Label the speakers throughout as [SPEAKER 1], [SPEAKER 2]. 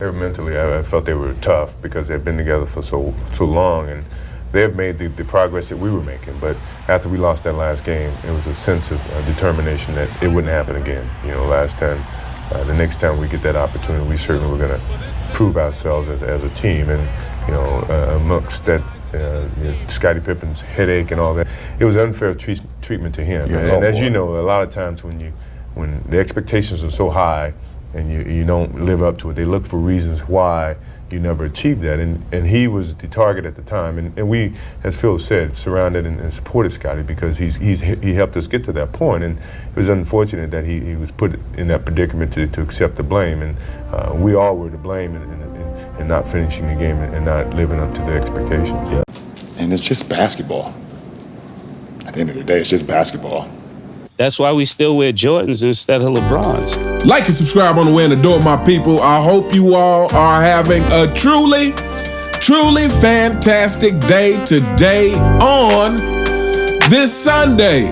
[SPEAKER 1] Mentally, I felt they were tough because they'd been together for so long, and they have made the progress that we were making. But after we lost that last game, it was a sense of determination that it wouldn't happen again. You know, last time, the next time we get that opportunity, we certainly were going to prove ourselves as a team. And you know, amongst that, Scottie Pippen's headache and all that, it was unfair treatment to him.
[SPEAKER 2] Yes.
[SPEAKER 1] And as you know, a lot of times when the expectations are so high and you don't live up to it, they look for reasons why you never achieved that. And he was the target at the time. And we, as Phil said, surrounded and supported Scottie because he helped us get to that point. And it was unfortunate that he was put in that predicament to accept the blame. And we all were to blame in not finishing the game and not living up to the expectations.
[SPEAKER 2] Yeah. And it's just basketball. At the end of the day, it's just basketball.
[SPEAKER 3] That's why we still wear Jordans instead of LeBrons.
[SPEAKER 4] Like and subscribe on the way and adore my people. I hope you all are having a truly, truly fantastic day today on this Sunday.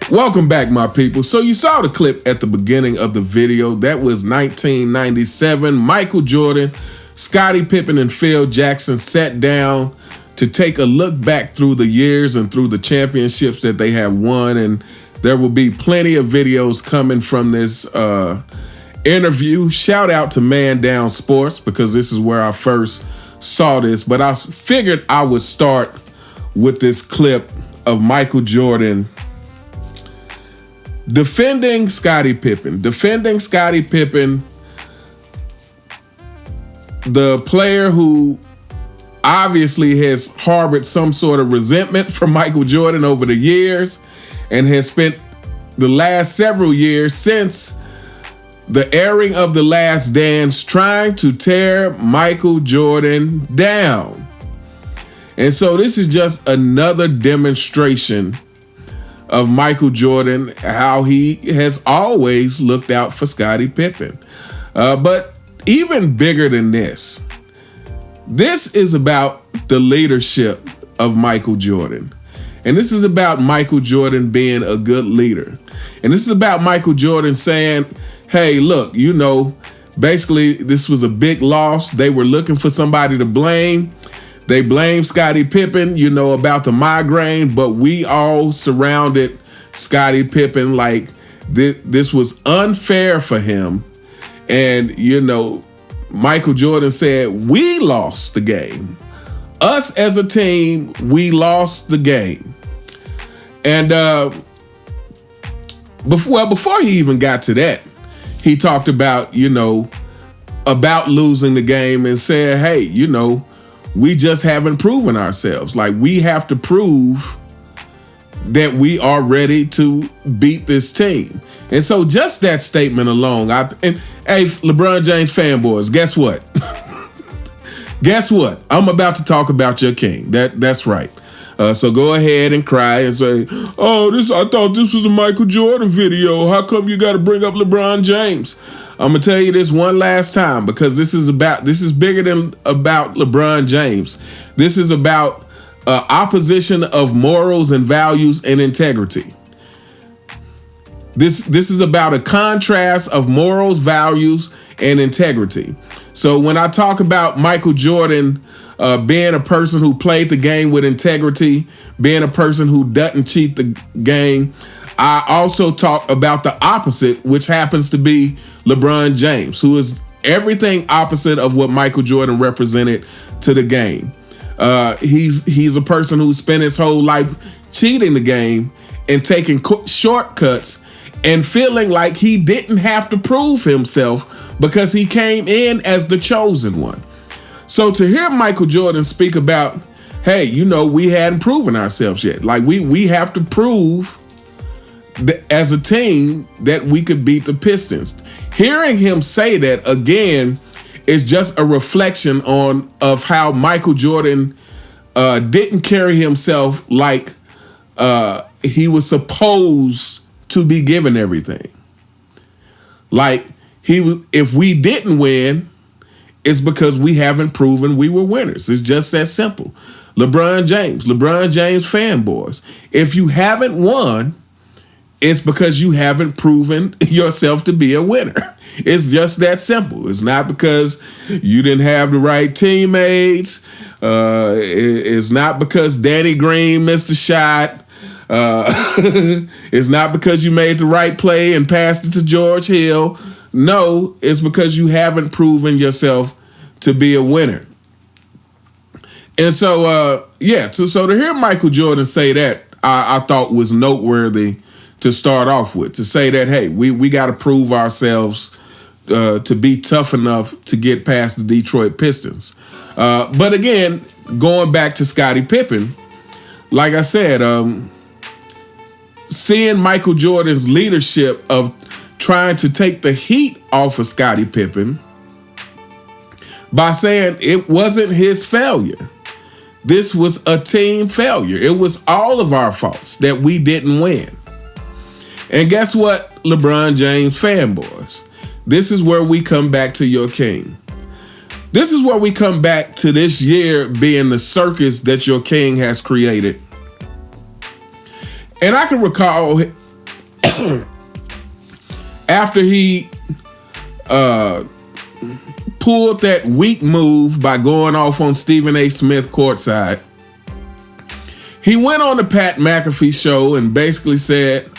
[SPEAKER 4] Welcome back, my people. So you saw the clip at the beginning of the video. That was 1997. Michael Jordan, Scottie Pippen, and Phil Jackson sat down to take a look back through the years and through the championships that they have won. And there will be plenty of videos coming from this interview. Shout out to Man Down Sports because this is where I first saw this. But I figured I would start with this clip of Michael Jordan defending Scottie Pippen, the player who obviously has harbored some sort of resentment for Michael Jordan over the years and has spent the last several years since the airing of The Last Dance trying to tear Michael Jordan down. And so this is just another demonstration of Michael Jordan, how he has always looked out for Scottie Pippen. But even bigger than this is about the leadership of Michael Jordan. And this is about Michael Jordan being a good leader. And this is about Michael Jordan saying, hey, look, you know, basically this was a big loss. They were looking for somebody to blame. They blamed Scottie Pippen, you know, about the migraine, but we all surrounded Scottie Pippen like this was unfair for him. And, you know, Michael Jordan said, we lost the game. Us as a team, we lost the game. And before he even got to that, he talked about, you know, about losing the game and said, hey, you know, we just haven't proven ourselves. Like, we have to prove that we are ready to beat this team. And so just that statement alone, and hey, LeBron James fanboys, guess what? Guess what? I'm about to talk about your king. That's right. So go ahead and cry and say, oh, I thought this was a Michael Jordan video. How come you got to bring up LeBron James? I'm going to tell you this one last time because this is bigger than about LeBron James. This is about opposition of morals and values and integrity. This is about a contrast of morals, values, and integrity. So when I talk about Michael Jordan being a person who played the game with integrity, being a person who doesn't cheat the game, I also talk about the opposite, which happens to be LeBron James, who is everything opposite of what Michael Jordan represented to the game. He's a person who spent his whole life cheating the game and taking shortcuts and feeling like he didn't have to prove himself because he came in as the chosen one. So to hear Michael Jordan speak about, hey, you know, we hadn't proven ourselves yet. Like we have to prove as a team that we could beat the Pistons. Hearing him say that again is just a reflection of how Michael Jordan didn't carry himself like he was supposed to be given everything. Like if we didn't win, it's because we haven't proven we were winners. It's just that simple. LeBron James fanboys. If you haven't won, it's because you haven't proven yourself to be a winner. It's just that simple. It's not because you didn't have the right teammates. It's not because Danny Green missed a shot. It's not because you made the right play and passed it to George Hill. No, it's because you haven't proven yourself to be a winner. And so, so to hear Michael Jordan say that, I thought was noteworthy to start off with, to say that, hey, we got to prove ourselves to be tough enough to get past the Detroit Pistons. But again, going back to Scottie Pippen, like I said, seeing Michael Jordan's leadership of trying to take the heat off of Scottie Pippen by saying it wasn't his failure. This was a team failure. It was all of our faults that we didn't win. And guess what, LeBron James fanboys? This is where we come back to your king. This is where we come back to this year being the circus that your king has created. And I can recall after he pulled that weak move by going off on Stephen A. Smith courtside, he went on the Pat McAfee show and basically said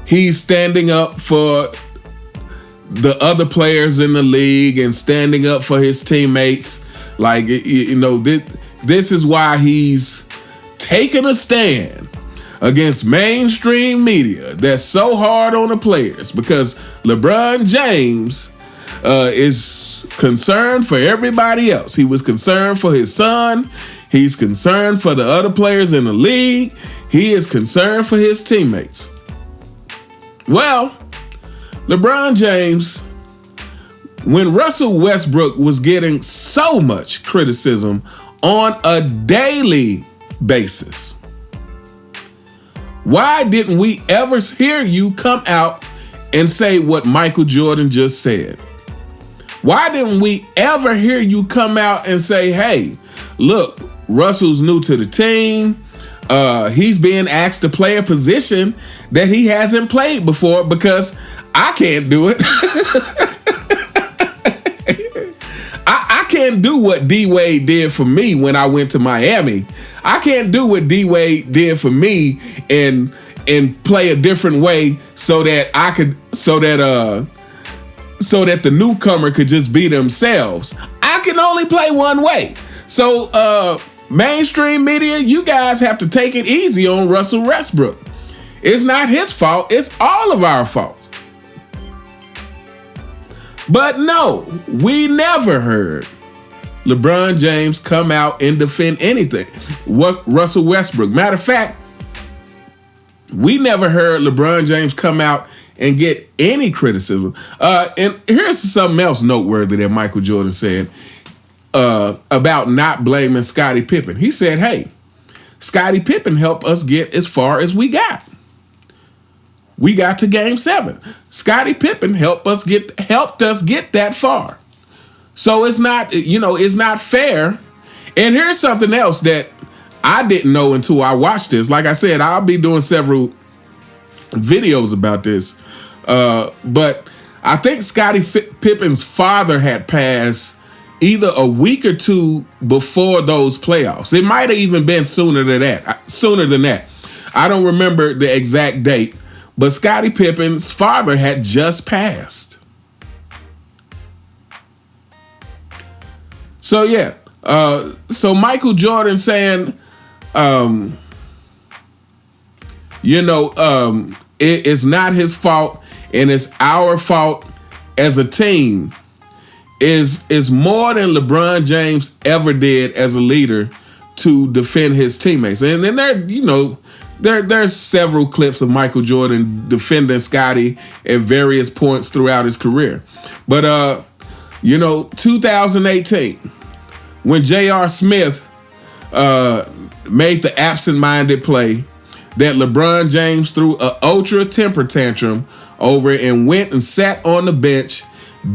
[SPEAKER 4] he's standing up for the other players in the league and standing up for his teammates. Like, this is why he's taking a stand against mainstream media that's so hard on the players, because LeBron James is concerned for everybody else. He was concerned for his son. He's concerned for the other players in the league. He is concerned for his teammates. Well, LeBron James, when Russell Westbrook was getting so much criticism on a daily basis, why didn't we ever hear you come out and say what Michael Jordan just said? Why didn't we ever hear you come out and say, hey, look, Russell's new to the team. He's being asked to play a position that he hasn't played before because I can't do it. I can't do what D-Wade did for me when I went to Miami. I can't do what D-Wade did for me and play a different way so that the newcomer could just be themselves. I can only play one way. So mainstream media, you guys have to take it easy on Russell Westbrook. It's not his fault. It's all of our fault. But no, we never heard LeBron James come out and defend anything. What Russell Westbrook. Matter of fact, we never heard LeBron James come out and get any criticism. And here's something else noteworthy that Michael Jordan said about not blaming Scottie Pippen. He said, hey, Scottie Pippen helped us get as far as we got. We got to Game 7. Scottie Pippen helped us get that far. So it's not, it's not fair. And here's something else that I didn't know until I watched this. Like I said, I'll be doing several videos about this. But I think Scottie Pippen's father had passed either a week or two before those playoffs. It might have even been sooner than that. I don't remember the exact date, but Scottie Pippen's father had just passed. So yeah, so Michael Jordan saying, it's not his fault and it's our fault as a team is more than LeBron James ever did as a leader to defend his teammates. And then there's several clips of Michael Jordan defending Scottie at various points throughout his career. But 2018, when J.R. Smith made the absent-minded play that LeBron James threw an ultra temper tantrum over and went and sat on the bench,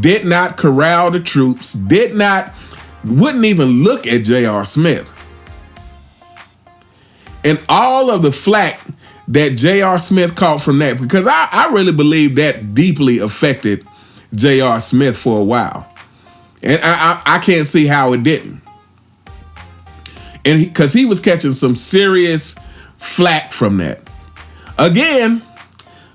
[SPEAKER 4] did not corral the troops, wouldn't even look at J.R. Smith. And all of the flack that J.R. Smith caught from that, because I really believe that deeply affected J.R. Smith for a while. And I can't see how it didn't. And because he was catching some serious flack from that. Again,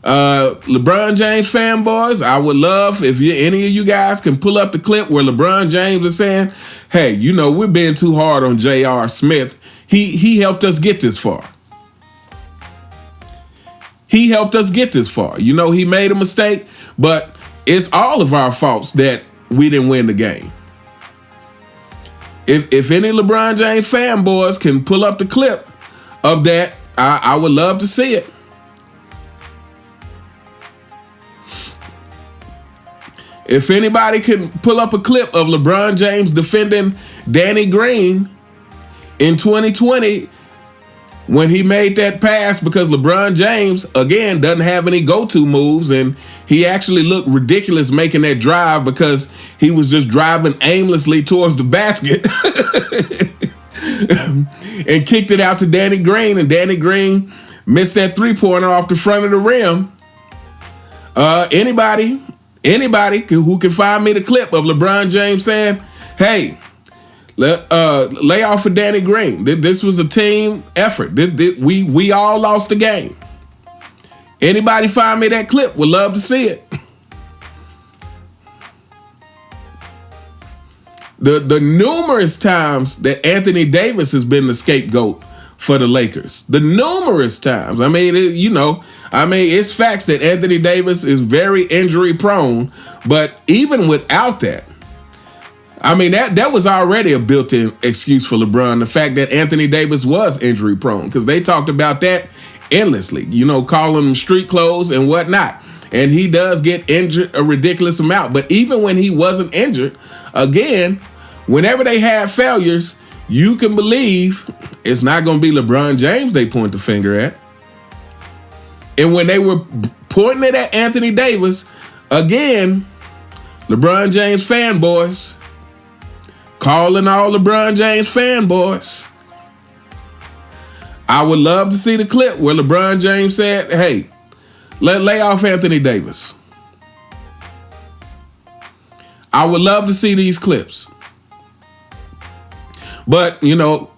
[SPEAKER 4] LeBron James fanboys, I would love if any of you guys can pull up the clip where LeBron James is saying, hey, you know, we're being too hard on J.R. Smith. He helped us get this far. He helped us get this far. You know, he made a mistake, but it's all of our faults that we didn't win the game. If any LeBron James fanboys can pull up the clip of that, I would love to see it. If anybody can pull up a clip of LeBron James defending Danny Green in 2020 when he made that pass, because LeBron James, again, doesn't have any go-to moves, and he actually looked ridiculous making that drive because he was just driving aimlessly towards the basket and kicked it out to Danny Green, and Danny Green missed that three-pointer off the front of the rim. Anybody who can find me the clip of LeBron James saying, hey, lay off of Danny Green. This was a team effort. We all lost the game. Anybody find me that clip? Would love to see it. The numerous times that Anthony Davis has been the scapegoat for the Lakers. The numerous times. I mean, it's facts that Anthony Davis is very injury prone, but even without that, I mean, that was already a built-in excuse for LeBron, the fact that Anthony Davis was injury prone, because they talked about that endlessly, you know, calling him street clothes and whatnot. And he does get injured a ridiculous amount. But even when he wasn't injured, again, whenever they had failures, you can believe it's not going to be LeBron James they point the finger at. And when they were pointing it at Anthony Davis, again, LeBron James fanboys, calling all LeBron James fanboys. I would love to see the clip where LeBron James said, hey, lay off Anthony Davis. I would love to see these clips. But, you know,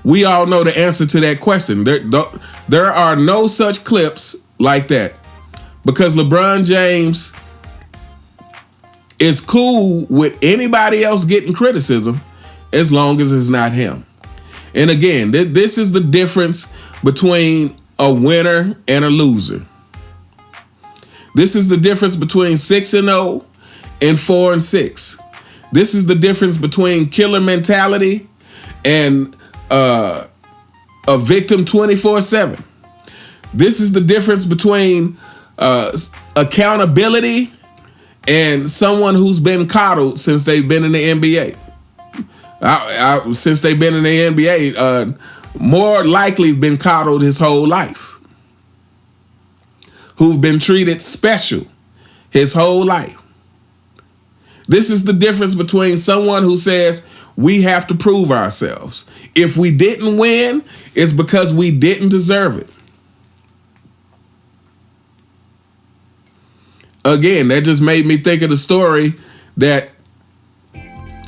[SPEAKER 4] we all know the answer to that question. There are no such clips like that, because LeBron James is cool with anybody else getting criticism as long as it's not him. And again, this is the difference between a winner and a loser. This is the difference between 6-0 and 4-6. This is the difference between killer mentality and a victim 24/7. This is the difference between accountability and someone who's been coddled since they've been in the NBA. Since they've been in the NBA, more likely been coddled his whole life. Who've been treated special his whole life. This is the difference between someone who says we have to prove ourselves. If we didn't win, it's because we didn't deserve it. Again, that just made me think of the story that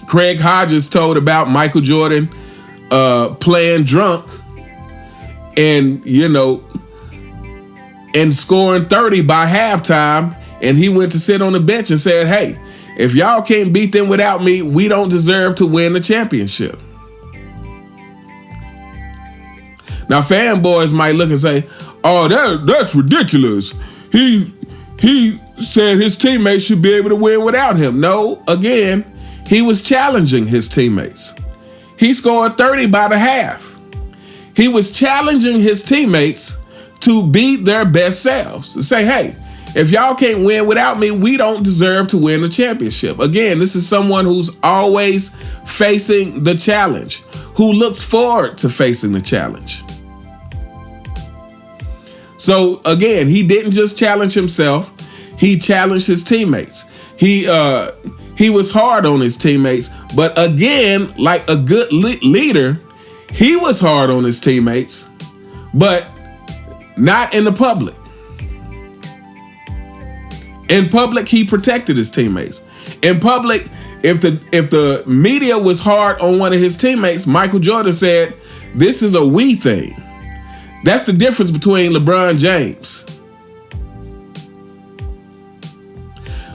[SPEAKER 4] Craig Hodges told about Michael Jordan playing drunk and, you know, and scoring 30 by halftime. And he went to sit on the bench and said, hey, if y'all can't beat them without me, we don't deserve to win the championship. Now, fanboys might look and say, oh, that's ridiculous. He said his teammates should be able to win without him. No, again, he was challenging his teammates. He scored 30 by the half. He was challenging his teammates to be their best selves. To say, hey, if y'all can't win without me, we don't deserve to win the championship. Again, this is someone who's always facing the challenge, who looks forward to facing the challenge. So again, he didn't just challenge himself, he challenged his teammates. He was hard on his teammates, but again, like a good leader, he was hard on his teammates, but not in the public. In public, he protected his teammates. In public, if the media was hard on one of his teammates, Michael Jordan said, "This is a we thing." That's the difference between LeBron James.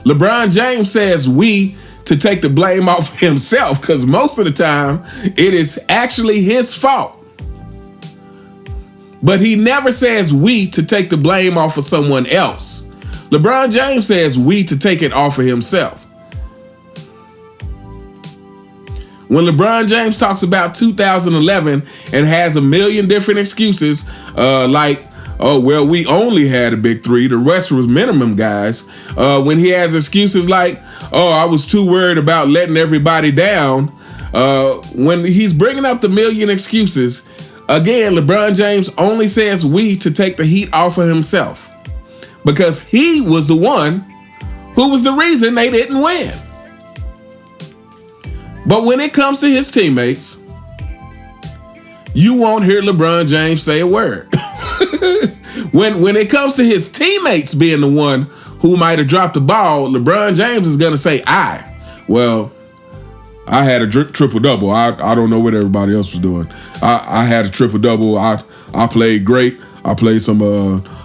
[SPEAKER 4] LeBron James says we to take the blame off of himself, because most of the time it is actually his fault. But he never says we to take the blame off of someone else. LeBron James says we to take it off of himself. When LeBron James talks about 2011 and has a million different excuses, like, oh, well, we only had a big three, the rest was minimum guys. When he has excuses like, oh, I was too worried about letting everybody down. When he's bringing up the million excuses, again, LeBron James only says we to take the heat off of himself, because he was the one who was the reason they didn't win. But when it comes to his teammates, you won't hear LeBron James say a word. When it comes to his teammates being the one who might have dropped the ball, LeBron James is going to say, I had a triple-double. I don't know what everybody else was doing. I had a triple-double. I played great. I played some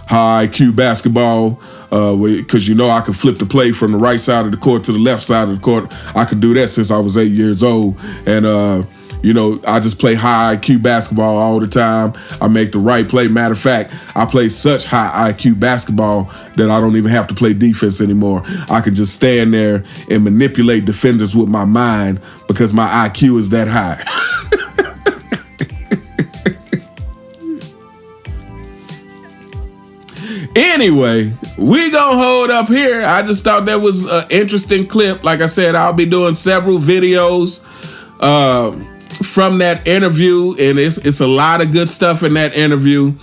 [SPEAKER 4] high IQ basketball because, I could flip the play from the right side of the court to the left side of the court. I could do that since I was 8 years old. And, I just play high IQ basketball all the time. I make the right play. Matter of fact, I play such high IQ basketball that I don't even have to play defense anymore. I can just stand there and manipulate defenders with my mind because my IQ is that high. Anyway, we gonna hold up here. I just thought that was an interesting clip. Like I said, I'll be doing several videos from that interview, and it's a lot of good stuff in that interview.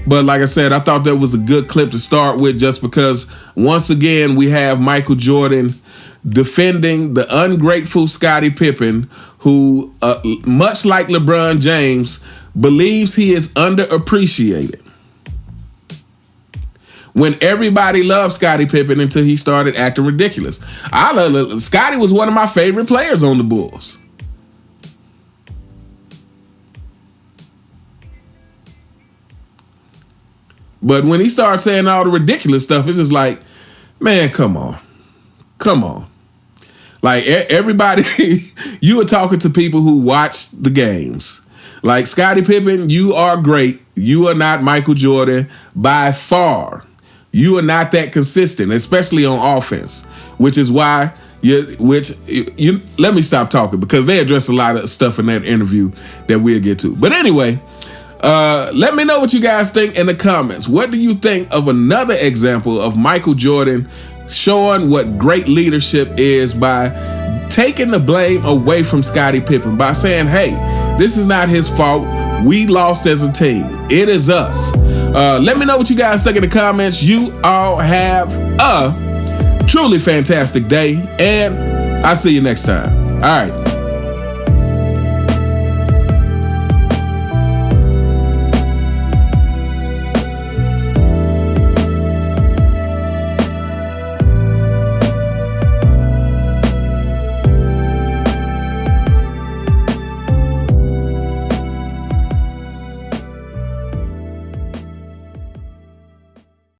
[SPEAKER 4] But like I said, I thought that was a good clip to start with, just because once again we have Michael Jordan defending the ungrateful Scottie Pippen, who much like LeBron James believes he is underappreciated. When everybody loved Scottie Pippen until he started acting ridiculous. Scottie was one of my favorite players on the Bulls. But when he started saying all the ridiculous stuff, it's just like, man, come on. Like everybody, you were talking to people who watched the games. Like, Scottie Pippen, you are great. You are not Michael Jordan by far. You are not that consistent, especially on offense, which is why let me stop talking, because they address a lot of stuff in that interview that we'll get to. But anyway, let me know what you guys think in the comments. What do you think of another example of Michael Jordan showing what great leadership is by taking the blame away from Scottie Pippen, by saying, hey, this is not his fault. We lost as a team. It is us. Let me know what you guys think in the comments. You all have a truly fantastic day, and I'll see you next time. All right.